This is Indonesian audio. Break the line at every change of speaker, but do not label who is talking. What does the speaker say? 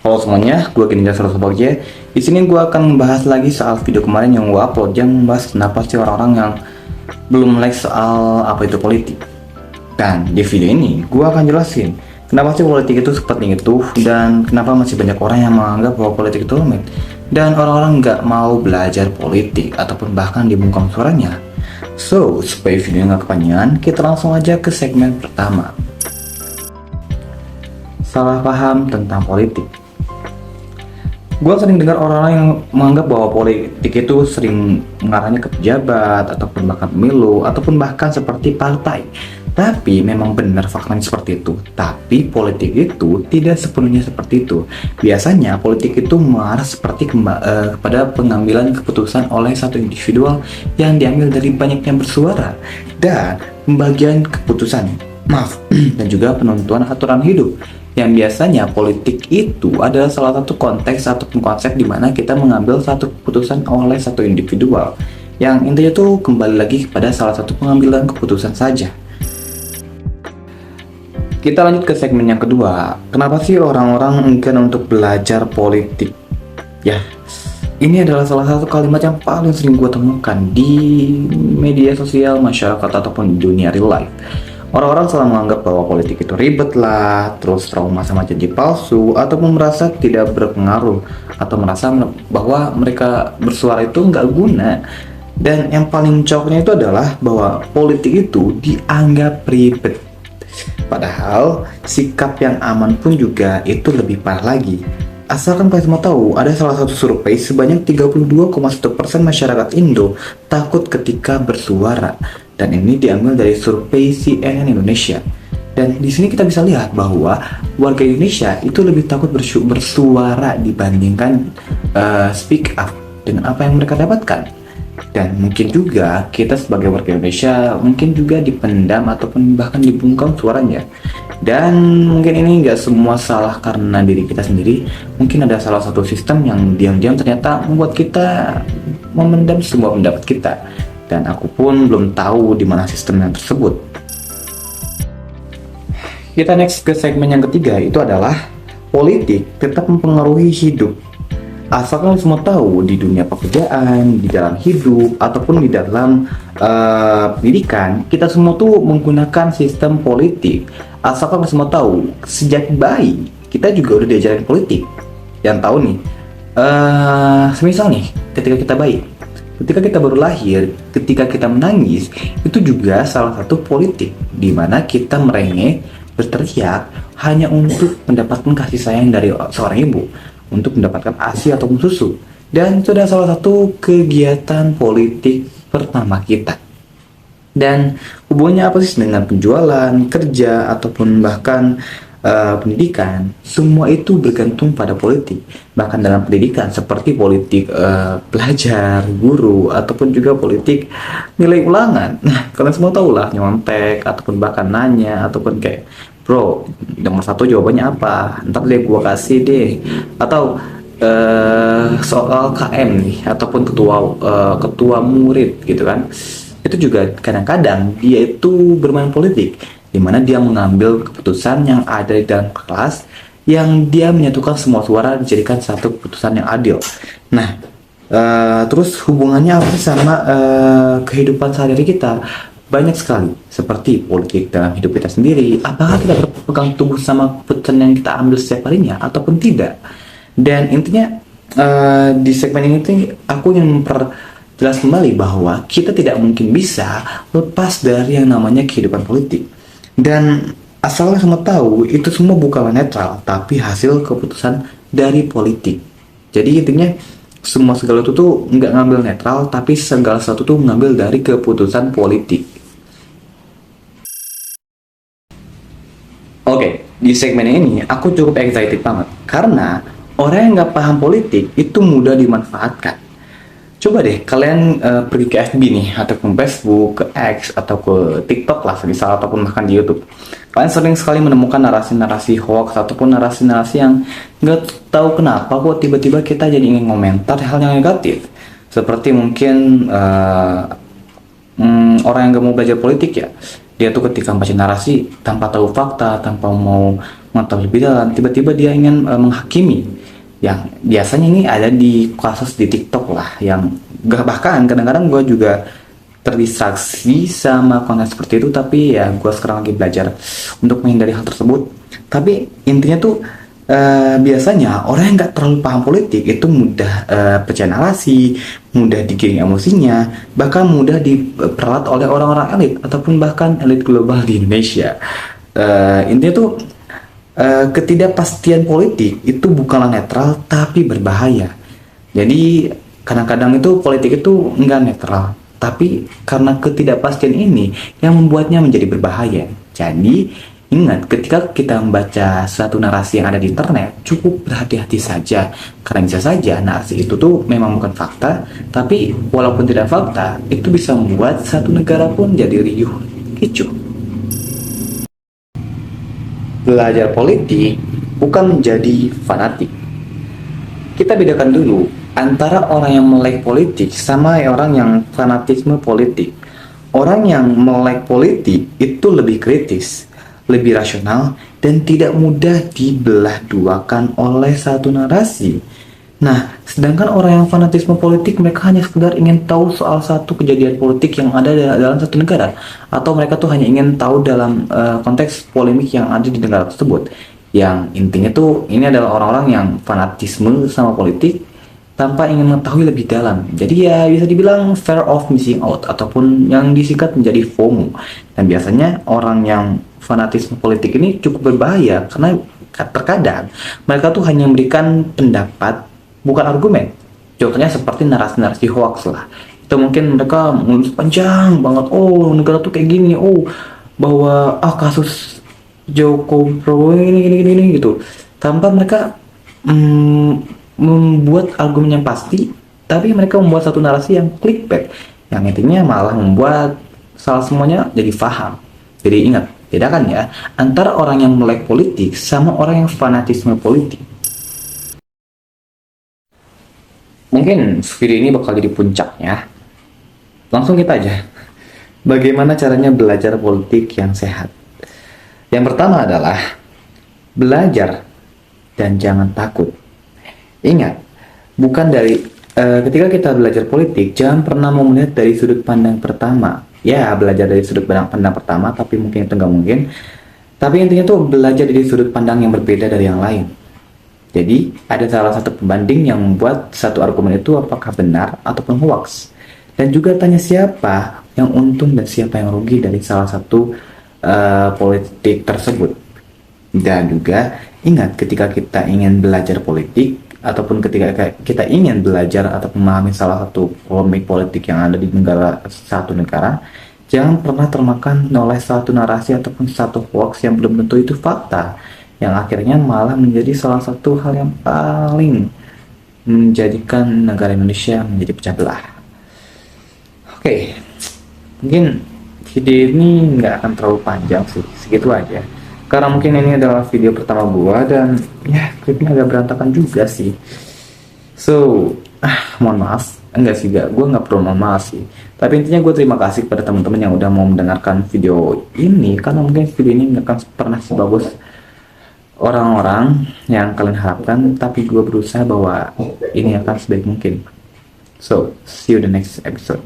Halo semuanya, gue Gini Jasro Sobagja. Di sini gue akan membahas lagi soal video kemarin yang gue upload yang membahas kenapa sih orang-orang yang belum like soal apa itu politik. Dan di video ini gue akan jelasin kenapa sih politik itu seperti itu dan kenapa masih banyak orang yang menganggap bahwa politik itu rumit dan orang-orang nggak mau belajar politik ataupun bahkan dibungkam suaranya. So, supaya video nggak kepanjangan, kita langsung aja ke segmen pertama. Salah paham tentang politik. Gue sering dengar orang-orang yang menganggap bahwa politik itu sering mengarahnya ke pejabat, ataupun bahkan pemilu, ataupun bahkan seperti partai. Tapi memang benar faktanya seperti itu. Tapi politik itu tidak sepenuhnya seperti itu. Biasanya politik itu mengarah seperti kepada pengambilan keputusan oleh satu individual yang diambil dari banyak yang bersuara. Dan pembagian keputusan, dan juga penentuan aturan hidup. Yang biasanya politik itu adalah salah satu konteks ataupun konsep di mana kita mengambil satu keputusan oleh satu individual. Yang intinya tuh kembali lagi kepada salah satu pengambilan keputusan saja. Kita lanjut ke segmen yang kedua. Kenapa sih orang-orang enggan untuk belajar politik? Ya, ini adalah salah satu kalimat yang paling sering gue temukan di media sosial, masyarakat, ataupun di dunia real life. Orang-orang selalu menganggap bahwa politik itu ribet lah, terus trauma sama janji palsu, ataupun merasa tidak berpengaruh, atau merasa bahwa mereka bersuara itu nggak guna. Dan yang paling coknya itu adalah bahwa politik itu dianggap ribet. Padahal sikap yang aman pun juga itu lebih parah lagi. Asalkan kalian semua tahu, ada salah satu survei sebanyak 32,1% masyarakat Indo takut ketika bersuara. Dan ini diambil dari survei CNN Indonesia. Dan di sini kita bisa lihat bahwa warga Indonesia itu lebih takut bersuara dibandingkan speak up dengan apa yang mereka dapatkan. Dan mungkin juga kita sebagai warga Indonesia mungkin juga dipendam ataupun bahkan dibungkam suaranya. Dan mungkin ini nggak semua salah karena diri kita sendiri. Mungkin ada salah satu sistem yang diam-diam ternyata membuat kita memendam semua pendapat kita. Dan aku pun belum tahu di mana sistemnya tersebut. Kita next ke segmen yang ketiga, itu adalah politik tetap mempengaruhi hidup. Asalkan semua tahu di dunia pekerjaan, di dalam hidup, ataupun di dalam pendidikan, kita semua tuh menggunakan sistem politik. Asalkan semua tahu, sejak bayi kita juga udah diajarin politik. Yang tahu nih, semisal nih, ketika kita bayi, ketika kita baru lahir, ketika kita menangis, itu juga salah satu politik, di mana kita merengek, berteriak, hanya untuk mendapatkan kasih sayang dari seorang ibu, untuk mendapatkan ASI ataupun susu. Dan itu adalah salah satu kegiatan politik pertama kita. Dan hubungannya apa sih dengan penjualan, kerja, ataupun bahkan pendidikan? Semua itu bergantung pada politik. Bahkan dalam pendidikan seperti politik pelajar, guru, ataupun juga politik nilai ulangan. Nah, kalian semua tahu lah, nyontek ataupun bahkan nanya ataupun kayak, bro, nomor 1 jawabannya apa? Ntar deh gua kasih deh. Atau soal KM nih ataupun ketua murid gitu kan. Itu juga kadang-kadang dia itu bermain politik, di mana dia mengambil keputusan yang ada di dalam kelas, yang dia menyatukan semua suara dijadikan satu keputusan yang adil. Nah, terus hubungannya apa sih sama kehidupan sehari-hari kita? Banyak sekali, seperti politik dalam hidup kita sendiri. Apakah kita berpegang teguh sama keputusan yang kita ambil setiap harinya ataupun tidak? Dan intinya di segmen ini tuh aku ingin memperjelas kembali bahwa kita tidak mungkin bisa lepas dari yang namanya kehidupan politik. Dan asalnya semua tahu, itu semua bukanlah netral, tapi hasil keputusan dari politik. Jadi intinya semua segala itu tuh nggak ngambil netral, tapi segala sesuatu tuh mengambil dari keputusan politik. Oke, di segmen ini aku cukup excited banget karena orang yang nggak paham politik itu mudah dimanfaatkan. Coba deh kalian pergi ke FB nih, ataupun Facebook, ke X, atau ke TikTok lah misal, ataupun bahkan di YouTube. Kalian sering sekali menemukan narasi-narasi hoax ataupun narasi-narasi yang nggak tahu kenapa kok tiba-tiba kita jadi ingin komentar hal yang negatif. Seperti mungkin orang yang nggak mau belajar politik ya, dia tuh ketika baca narasi tanpa tahu fakta, tanpa mau mengetahui lebih dalam, tiba-tiba dia ingin menghakimi. Yang biasanya ini ada di kasus di TikTok lah, yang bahkan kadang-kadang gue juga terdistraksi sama konten seperti itu, tapi ya gue sekarang lagi belajar untuk menghindari hal tersebut. Tapi intinya tuh biasanya orang yang nggak terlalu paham politik itu mudah percaya narasi, mudah digiring emosinya, bahkan mudah diperalat oleh orang-orang elit ataupun bahkan elit global di Indonesia. Intinya tuh ketidakpastian politik itu bukanlah netral tapi berbahaya. Jadi kadang-kadang itu politik itu enggak netral, tapi karena ketidakpastian ini yang membuatnya menjadi berbahaya. Jadi ingat, ketika kita membaca satu narasi yang ada di internet, cukup berhati-hati saja. Karena bisa saja narasi itu tuh memang bukan fakta, tapi walaupun tidak fakta, itu bisa membuat satu negara pun jadi riuh, ricuh. Belajar politik bukan menjadi fanatik. Kita bedakan dulu antara orang yang melek politik sama orang yang fanatisme politik. Orang yang melek politik itu lebih kritis, lebih rasional, dan tidak mudah dibelah duakan oleh satu narasi. Nah, sedangkan orang yang fanatisme politik, mereka hanya sekedar ingin tahu soal satu kejadian politik yang ada dalam satu negara, atau mereka tuh hanya ingin tahu dalam konteks polemik yang ada di negara tersebut. Yang intinya tuh ini adalah orang-orang yang fanatisme sama politik tanpa ingin mengetahui lebih dalam. Jadi ya bisa dibilang fear of missing out, ataupun yang disingkat menjadi FOMO. Dan biasanya orang yang fanatisme politik ini cukup berbahaya karena terkadang mereka tuh hanya memberikan pendapat, bukan argumen. Contohnya seperti narasi-narasi hoax lah. Itu mungkin mereka menulis panjang banget, oh negara tuh kayak gini, oh bahwa kasus Joko Prabowo ini gitu, tanpa mereka membuat argumen yang pasti, tapi mereka membuat satu narasi yang clickbait, yang intinya malah membuat salah semuanya jadi paham. Jadi ingat, bedakan ya antara orang yang melek politik sama orang yang fanatisme politik. Mungkin video ini bakal jadi puncaknya. Langsung kita aja. Bagaimana caranya belajar politik yang sehat? Yang pertama adalah belajar dan jangan takut. Ingat, bukan dari ketika kita belajar politik, jangan pernah mau melihat dari sudut pandang pertama. Ya, belajar dari sudut pandang pertama, tapi mungkin itu nggak mungkin. Tapi intinya tuh belajar dari sudut pandang yang berbeda dari yang lain. Jadi, ada salah satu pembanding yang membuat satu argumen itu apakah benar ataupun hoax. Dan juga tanya siapa yang untung dan siapa yang rugi dari salah satu politik tersebut. Dan juga ingat, ketika kita ingin belajar politik, ataupun ketika kita ingin belajar atau memahami salah satu polemik politik yang ada di satu negara, jangan pernah termakan oleh satu narasi ataupun satu hoax yang belum tentu itu fakta, yang akhirnya malah menjadi salah satu hal yang paling menjadikan negara Indonesia menjadi pecah belah. Oke, mungkin video ini nggak akan terlalu panjang sih, segitu aja. Karena mungkin ini adalah video pertama gua dan ya klipnya agak berantakan juga sih. So, mohon maaf. Enggak sih, gua nggak perlu mohon maaf sih. Tapi intinya gue terima kasih kepada teman-teman yang udah mau mendengarkan video ini, karena mungkin video ini nggak akan pernah sebagus orang-orang yang kalian harapkan, tapi gue berusaha bahwa ini akan sebaik mungkin. So, see you the next episode.